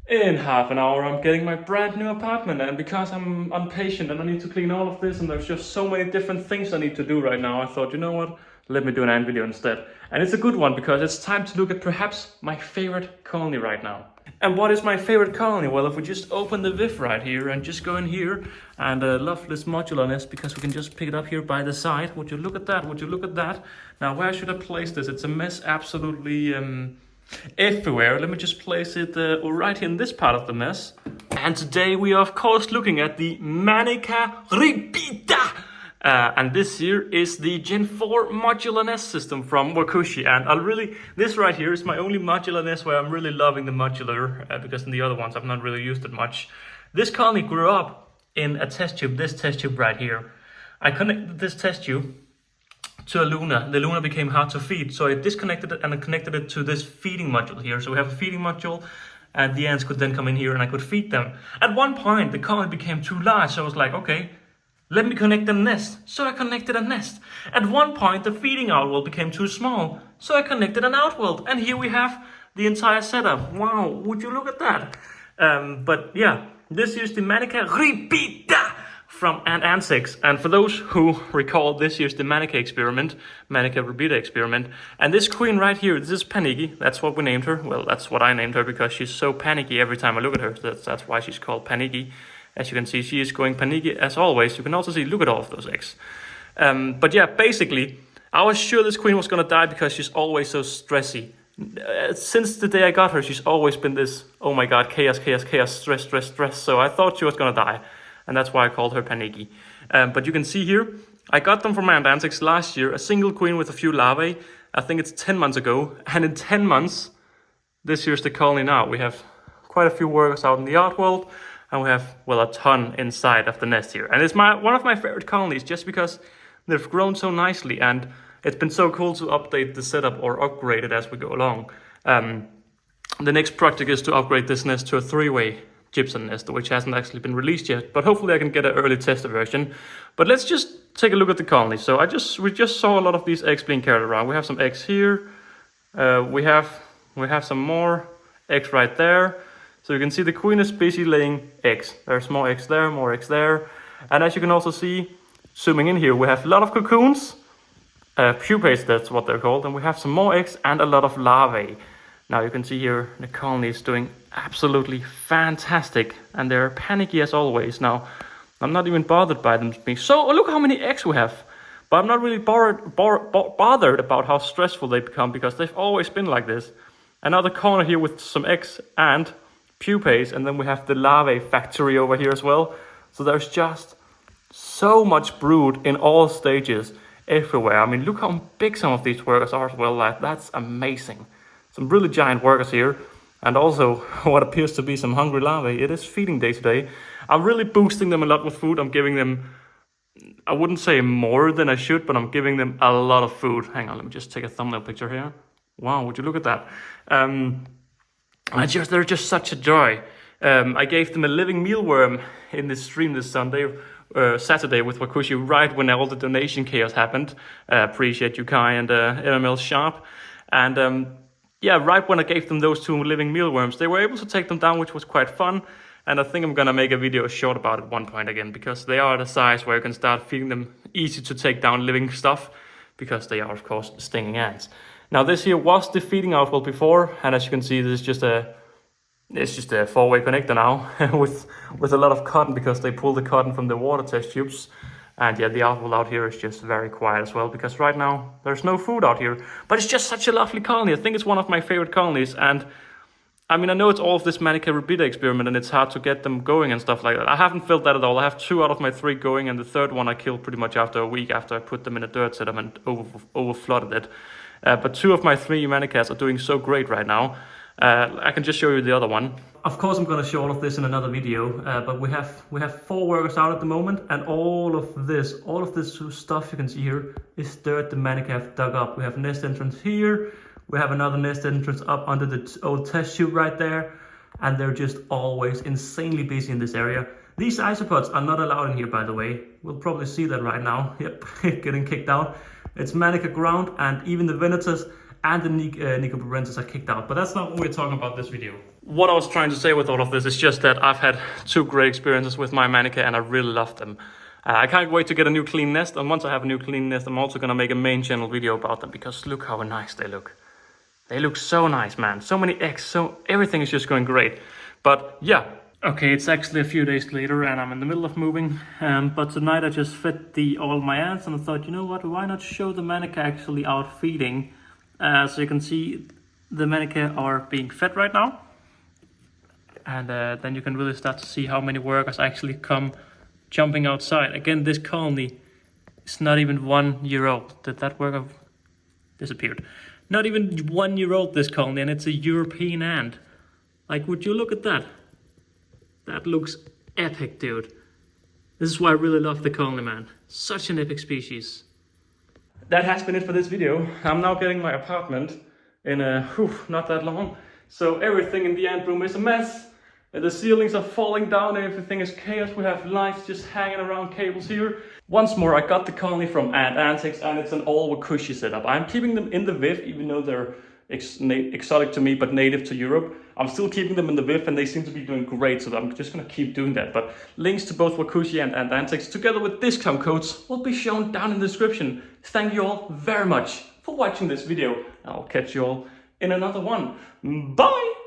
In half an hour I'm getting my brand new apartment, and because I'm impatient and I need to clean all of this and there's just so many different things I need to do right now, I thought, you know what, let me do an ant video instead. And it's a good one because it's time to look at perhaps my favorite colony right now. And what is my favorite colony? Well, if we just open the VIF right here and just go in here, and love this modular nest because we can just pick it up here by the side. Would you look at that? Would you look at that? Now, where should I place this? It's a mess absolutely everywhere. Let me just place it right here in this part of the mess. And today we are of course looking at the manica rubida. And this here is the Gen 4 modular nest system from Wakooshi. And this right here is my only modular nest where I'm really loving the modular, because in the other ones I've not really used it much. This colony grew up in a test tube, this test tube right here. I connected this test tube to a Luna. The Luna became hard to feed, so I disconnected it and I connected it to this feeding module here. So we have a feeding module, and the ants could then come in here and I could feed them. At one point, the colony became too large, so I was like, okay, let me connect a nest. So I connected a nest. At one point, the feeding outworld became too small, so I connected an outworld. And here we have the entire setup. Wow, would you look at that? But yeah, this is the manica rubida from Ant Antics. And for those who recall, this is the manica rubida experiment. And this queen right here, this is Panicky. That's what we named her. Well, that's what I named her because she's so panicky every time I look at her. That's why she's called Panicky. As you can see, she is going panicky as always. You can also see, look at all of those eggs. But yeah, basically, I was sure this queen was gonna die because she's always so stressy. Since the day I got her, she's always been this, oh my god, chaos, chaos, chaos, stress, stress, stress. So I thought she was gonna die. And that's why I called her Panicky. But you can see here, I got them from Ant Antics last year, a single queen with a few larvae. I think it's 10 months ago. And in 10 months, this here's the colony now. We have quite a few workers out in the outworld. And we have, well, a ton inside of the nest here. And it's one of my favorite colonies just because they've grown so nicely. And it's been so cool to update the setup or upgrade it as we go along. The next project is to upgrade this nest to a 3-way gypsum nest, which hasn't actually been released yet. But hopefully I can get an early tester version. But let's just take a look at the colony. So we just saw a lot of these eggs being carried around. We have some eggs here. We have some more eggs right there. So you can see the queen is busy laying eggs. There's more eggs there, more eggs there. And as you can also see, zooming in here, we have a lot of cocoons. Pupaes, that's what they're called. And we have some more eggs and a lot of larvae. Now you can see here, the colony is doing absolutely fantastic. And they're panicky as always. Now, I'm not even bothered by them being so, oh, look how many eggs we have. But I'm not really bothered about how stressful they become because they've always been like this. Another corner here with some eggs and pupaes, and then we have the larvae factory over here as well. So there's just so much brood in all stages everywhere. I mean, look how big some of these workers are as well. Like, that's amazing. Some really giant workers here, and also what appears to be some hungry larvae. It is feeding day today. I'm really boosting them a lot with food. I'm giving them, I wouldn't say more than I should, but I'm giving them a lot of food. Hang on, let me just take a thumbnail picture here. Wow, would you look at that? They're just such a joy. I gave them a living mealworm in this stream this Saturday with Wakooshi, right when all the donation chaos happened. Appreciate you, Kai, and MML Sharp. And yeah, right when I gave them those 2 living mealworms, they were able to take them down, which was quite fun. And I think I'm gonna make a video short about it at one point again, because they are the size where you can start feeding them easy to take down living stuff, because they are, of course, stinging ants. Now this here was the feeding outworld before, and as you can see, this is just a 4-way connector now with a lot of cotton because they pull the cotton from the water test tubes. And yeah, the outworld out here is just very quiet as well because right now there's no food out here. But it's just such a lovely colony. I think it's one of my favorite colonies. And I mean, I know it's all of this manica rubida experiment and it's hard to get them going and stuff like that. I haven't felt that at all. I have 2 out of my 3 going, and the third one I killed pretty much after a week after I put them in a dirt setup and over flooded it. But 2 of my 3 manicas are doing so great right now. I can just show you the other one. Of course, I'm going to show all of this in another video. But we have 4 workers out at the moment, and all of this stuff you can see here is dirt the manica have dug up. We have nest entrance here. We have another nest entrance up under the old test tube right there, and they're just always insanely busy in this area. These isopods are not allowed in here, by the way. We'll probably see that right now. Yep, getting kicked out. It's manica ground, and even the venators and the Nicoporensis are kicked out. But that's not what we're talking about this video. What I was trying to say with all of this is just that I've had 2 great experiences with my manica and I really love them. I can't wait to get a new clean nest, and once I have a new clean nest, I'm also gonna make a main channel video about them, because look how nice they look. They look so nice, man. So many eggs, so everything is just going great. But yeah, okay, it's actually a few days later and I'm in the middle of moving. But tonight I just fed all my ants, and I thought, you know what, why not show the manica actually out feeding? So you can see the manica are being fed right now. And then you can really start to see how many workers actually come jumping outside. Again, this colony is not even 1 year old. Did that worker disappeared? Not even 1 year old, this colony, and it's a European ant. Like, would you look at that? That looks epic, dude. This is why I really love the colony, man. Such an epic species. That has been it for this video. I'm now getting my apartment in not that long. So everything in the ant room is a mess. The ceilings are falling down, everything is chaos. We have lights just hanging around cables here. Once more, I got the colony from Ant Antics, and it's an all Wakooshi setup. I'm keeping them in the VIF, even though they're exotic to me, but native to Europe. I'm still keeping them in the VIF, and they seem to be doing great, so I'm just gonna keep doing that. But links to both Wakooshi and Ant Antics, together with discount codes, will be shown down in the description. Thank you all very much for watching this video. I'll catch you all in another one. Bye!